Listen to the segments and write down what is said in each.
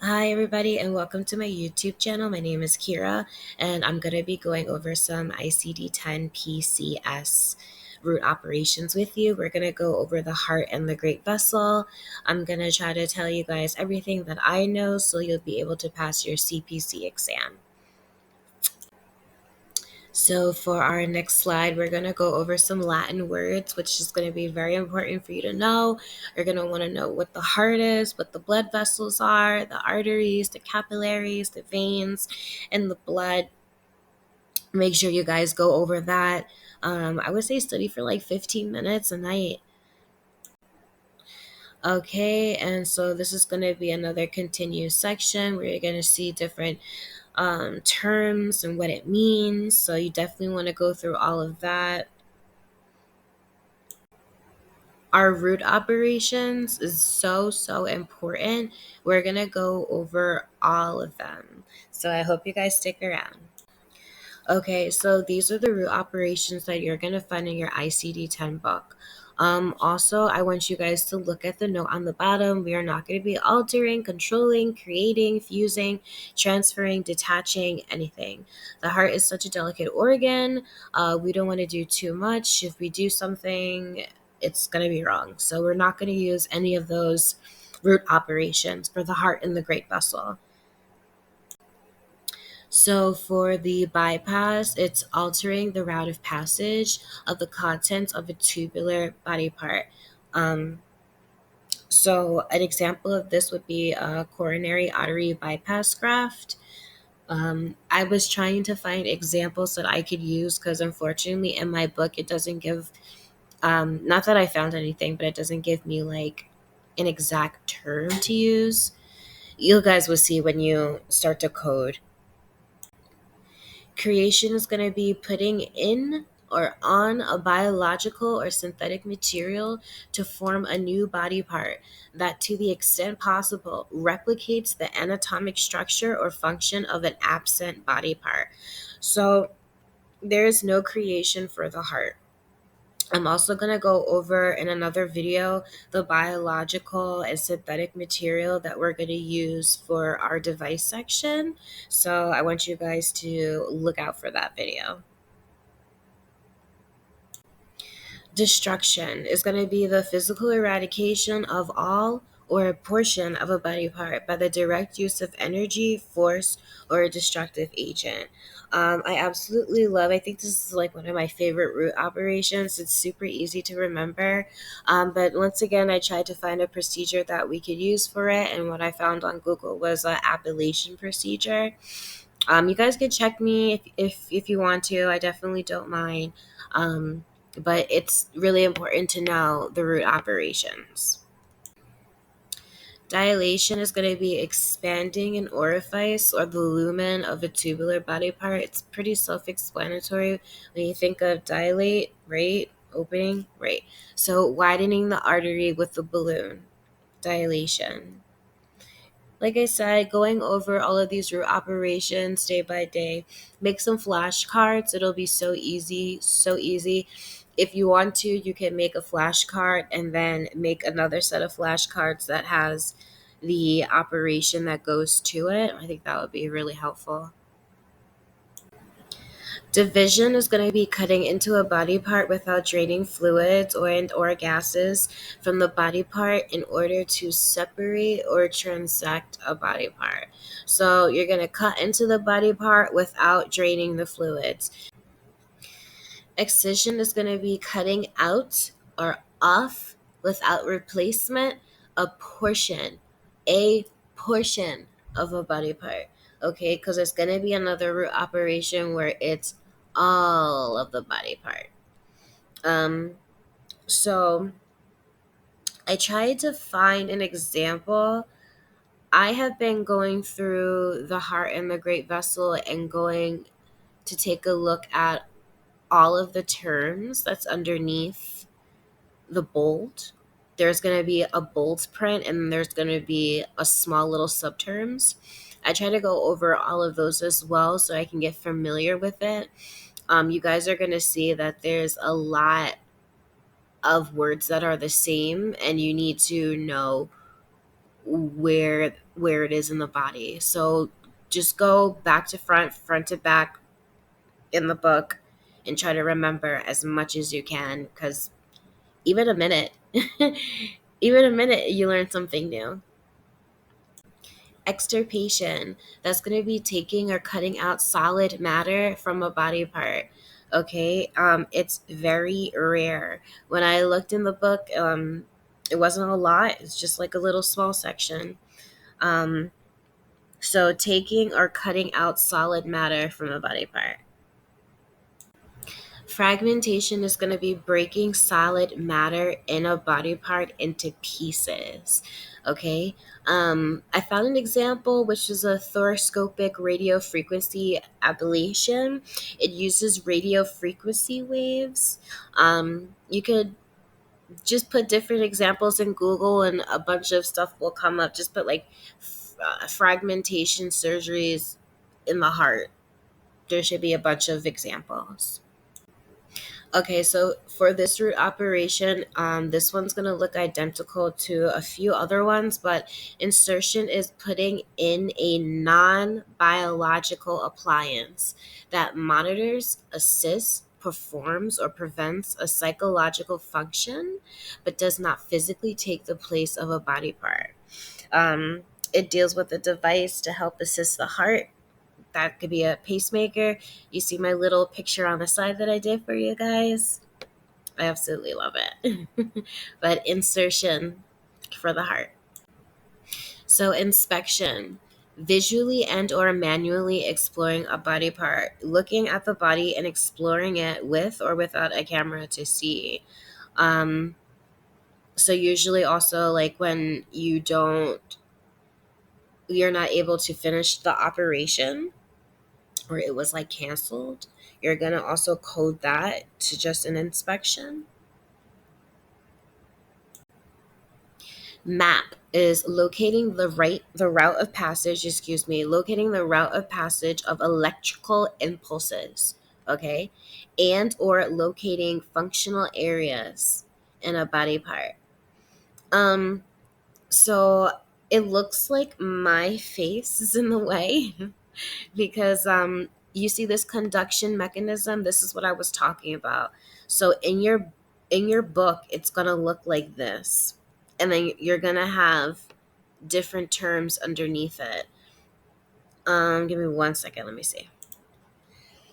Hi, everybody, and welcome to my YouTube channel. My name is Kira, and I'm going to be going over some ICD 10 PCS root operations with you. We're going to go over the heart and the great vessel. I'm going to try to tell you guys everything that I know so you'll be able to pass your CPC exam. So, for our next slide, we're going to go over some Latin words, which is going to be very important for you to know. You're going to want to know what the heart is, what the blood vessels are, the arteries, the capillaries, the veins, and the blood. Make sure you guys go over that. I would say study for like 15 minutes a night. Okay, and so this is going to be another continuous section where you're going to see different terms and what it means. So you definitely want to go through all of that. Our root operations is so important. We're going to go over all of them. So I hope you guys stick around. Okay, so these are the root operations that you're going to find in your ICD 10 book. Also, I want you guys to look at the note on the bottom. We are not going to be altering, controlling, creating, fusing, transferring, detaching, anything. The heart is such a delicate organ. We don't want to do too much. If we do something, it's going to be wrong. So we're not going to use any of those root operations for the heart and the great vessel. So for the bypass, it's altering the route of passage of the contents of a tubular body part. Um, so an example of this would be a coronary artery bypass graft. I was trying to find examples that I could use because unfortunately in my book it doesn't give, not that I found anything, but it doesn't give me like an exact term to use. You guys will see when you start to code. Creation is going to be putting in or on a biological or synthetic material to form a new body part that, to the extent possible, replicates the anatomic structure or function of an absent body part. So, there is no creation for the heart. I'm also going to go over in another video the biological and synthetic material that we're going to use for our device section. So I want you guys to look out for that video. Destruction is going to be the physical eradication of all or a portion of a body part by the direct use of energy, force, or a destructive agent. I absolutely love, I think this is like one of my favorite root operations. It's super easy to remember. But once again, I tried to find a procedure that we could use for it. And what I found on Google was an appellation procedure. You guys can check me if you want to. I definitely don't mind. But it's really important to know the root operations. Dilation is going to be expanding an orifice or the lumen of a tubular body part. It's pretty self explanatory when you think of dilate, right? Opening, right? So widening the artery with the balloon, dilation. Like I said, going over all of these root operations day by day. Make some flashcards. It'll be so easy, so easy. If you want to, you can make a flashcard and then make another set of flashcards that has the operation that goes to it. I think that would be really helpful. Division is going to be cutting into a body part without draining fluids or gases from the body part in order to separate or transect a body part. So you're going to cut into the body part without draining the fluids. Excision is going to be cutting out or off without replacement a a portion of a body part. Okay, because it's going to be another root operation where it's all of the body part. Um, so I tried to find an example. I have been going through the heart and the great vessel and going to take a look at all of the terms that's underneath the bold. There's going to be a bold print and there's going to be a small little subterms. I try to go over all of those as well so I can get familiar with it. You guys are going to see that there's a lot of words that are the same and you need to know where where it is in the body. So just go back to front, front to back in the book, and try to remember as much as you can, because even a minute, even a minute, you learn something new. Extirpation, that's going to be taking or cutting out solid matter from a body part. Okay, it's very rare. When I looked in the book, it wasn't a lot. It's just like a little small section. Um, so taking or cutting out solid matter from a body part. Fragmentation is going to be breaking solid matter in a body part into pieces. Okay. I found an example, which is a thoracoscopic radio frequency ablation. It uses radio frequency waves. You could just put different examples in Google and a bunch of stuff will come up. Just put like fragmentation surgeries in the heart. There should be a bunch of examples. Okay, so for this root operation, this one's going to look identical to a few other ones, but insertion is putting in a non biological appliance that monitors, assists, performs, or prevents a psychological function, but does not physically take the place of a body part. Um, it deals with a device to help assist the heart. That could be a pacemaker. You see my little picture on the side that I did for you guys? I absolutely love it. But insertion for the heart. So inspection, visually and or manually exploring a body part, looking at the body and exploring it with or without a camera to see. Um, so usually also like when you're not able to finish the operation, or it was like canceled, you're gonna also code that to just an inspection. Map is locating the route of passage of electrical impulses, okay, and or locating functional areas in a body part. Um, so it looks like my face is in the way because you see this conduction mechanism. This is what I was talking about. So in your book it's going to look like this, and then you're going to have different terms underneath it. Give me 1 second, let me see.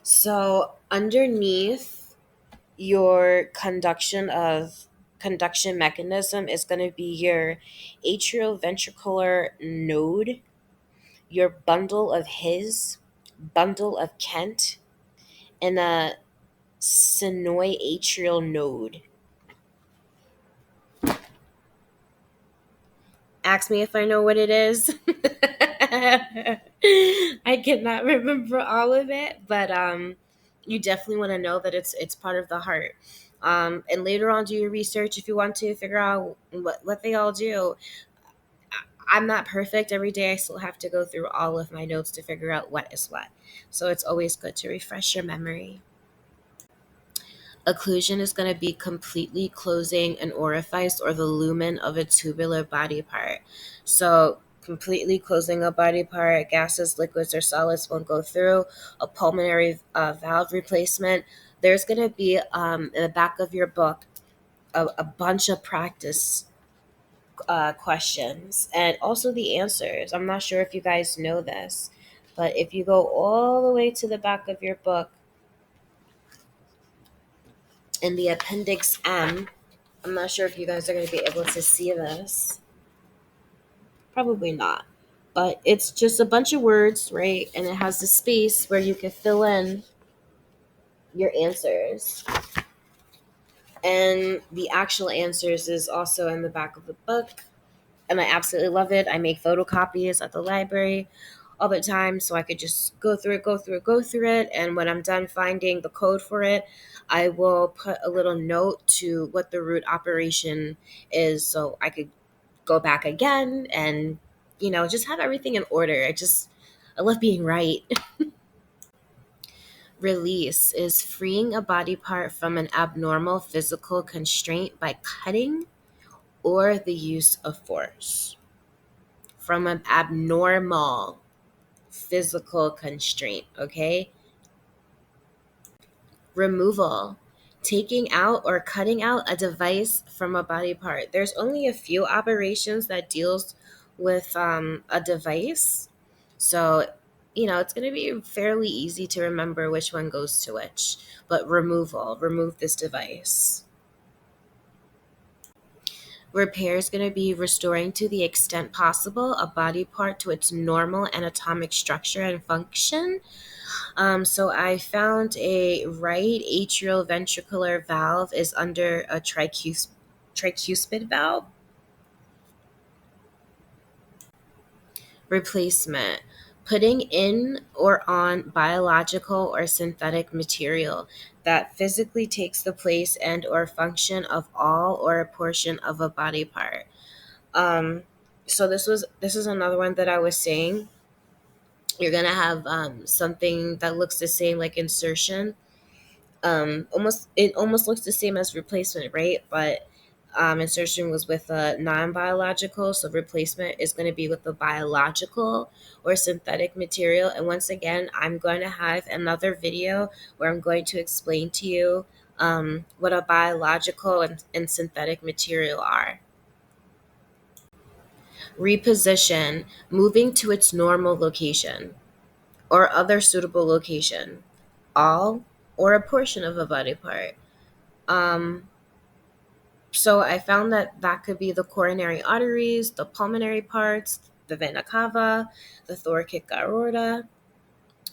So underneath your conduction mechanism is going to be your atrioventricular node, your bundle of His, bundle of Kent, and a sinoatrial node. Ask me if I know what it is. I cannot remember all of it, but you definitely want to know that it's part of the heart. And later on, do your research if you want to figure out what they all do. I'm not perfect every day. I still have to go through all of my notes to figure out what is what. So it's always good to refresh your memory. Occlusion is going to be completely closing an orifice or the lumen of a tubular body part. So, completely closing a body part, gases, liquids, or solids won't go through. A pulmonary valve replacement. There's going to be in the back of your book a bunch of practice questions and also the answers. I'm not sure if you guys know this, but if you go all the way to the back of your book, in the appendix M, I'm not sure if you guys are going to be able to see this. Probably not. But it's just a bunch of words, right? And it has the space where you can fill in your answers. And the actual answers is also in the back of the book. And I absolutely love it. I make photocopies at the library all the time so I could just go through it. And when I'm done finding the code for it, I will put a little note to what the root operation is so I could go back again and, just have everything in order. I love being right. Release is freeing a body part from an abnormal physical constraint by cutting or the use of force. from an abnormal physical constraint, okay? Removal, taking out or cutting out a device from a body part. There's only a few operations that deals with a device. So, it's going to be fairly easy to remember which one goes to which. But removal, remove this device. Repair is going to be restoring to the extent possible a body part to its normal anatomic structure and function. So I found a right atrial ventricular valve is under a tricuspid valve. Replacement, putting in or on biological or synthetic material that physically takes the place and or function of all or a portion of a body part. Um, so this is another one that I was saying. You're gonna have something that looks the same, like insertion. Almost it almost looks the same as replacement, right? But insertion was with a non-biological, so replacement is going to be with a biological or synthetic material. And once again, I'm going to have another video where I'm going to explain to you what a biological and synthetic material are. Reposition, moving to its normal location or other suitable location, all or a portion of a body part. Um, so I found that that could be the coronary arteries, the pulmonary parts, the vena cava, the thoracic aorta.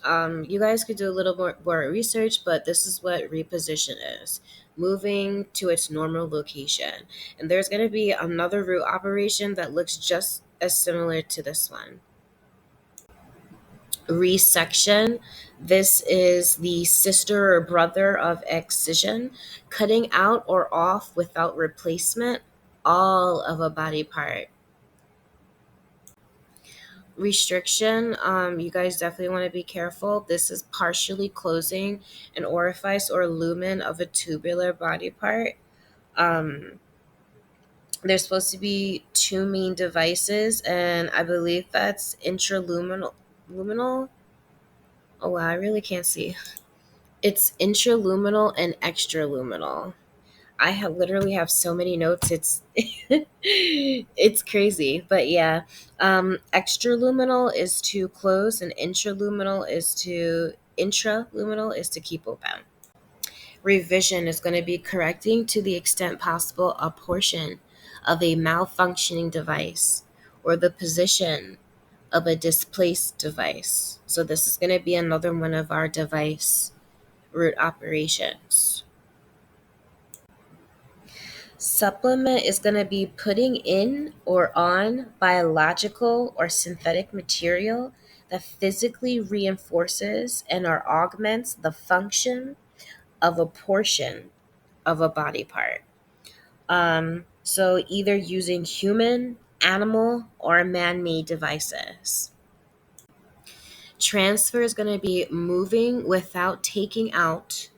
You guys could do a little more research, but this is what reposition is: moving to its normal location. And there's going to be another root operation that looks just as similar to this one. Resection. This is the sister or brother of excision, cutting out or off without replacement all of a body part. Restriction, you guys definitely want to be careful. This is partially closing an orifice or lumen of a tubular body part. Um, there's supposed to be two main devices, and I believe that's intraluminal. Luminal? Oh wow, I really can't see. It's intraluminal and extraluminal. I have literally have so many notes. It's it's crazy, but yeah. Extraluminal is to close, and intraluminal is to keep open. Revision is going to be correcting to the extent possible a portion of a malfunctioning device or the position of a displaced device. So this is going to be another one of our device root operations. Supplement is going to be putting in or on biological or synthetic material that physically reinforces and or augments the function of a portion of a body part. So either using human, animal, or man-made devices. Transfer is going to be moving without taking out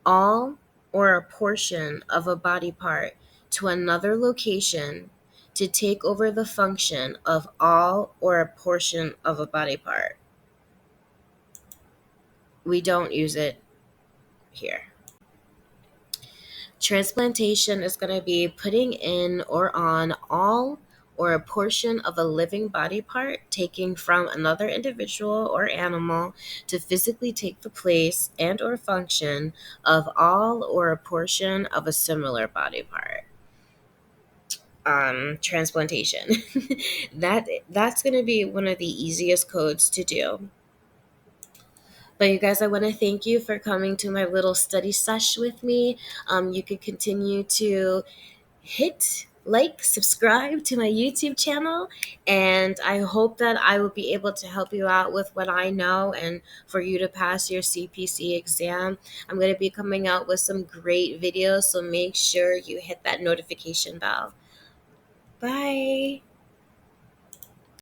all or a portion of a body part to another location to take over the function of all or a portion of a body part. We don't use it here. Transplantation is going to be putting in or on all or a portion of a living body part taken from another individual or animal to physically take the place and or function of all or a portion of a similar body part. Transplantation. That's going to be one of the easiest codes to do. But you guys, I want to thank you for coming to my little study sesh with me. You can continue to hit like, subscribe to my YouTube channel, and I hope that I will be able to help you out with what I know and for you to pass your CPC exam. I'm going to be coming out with some great videos, so make sure you hit that notification bell. Bye.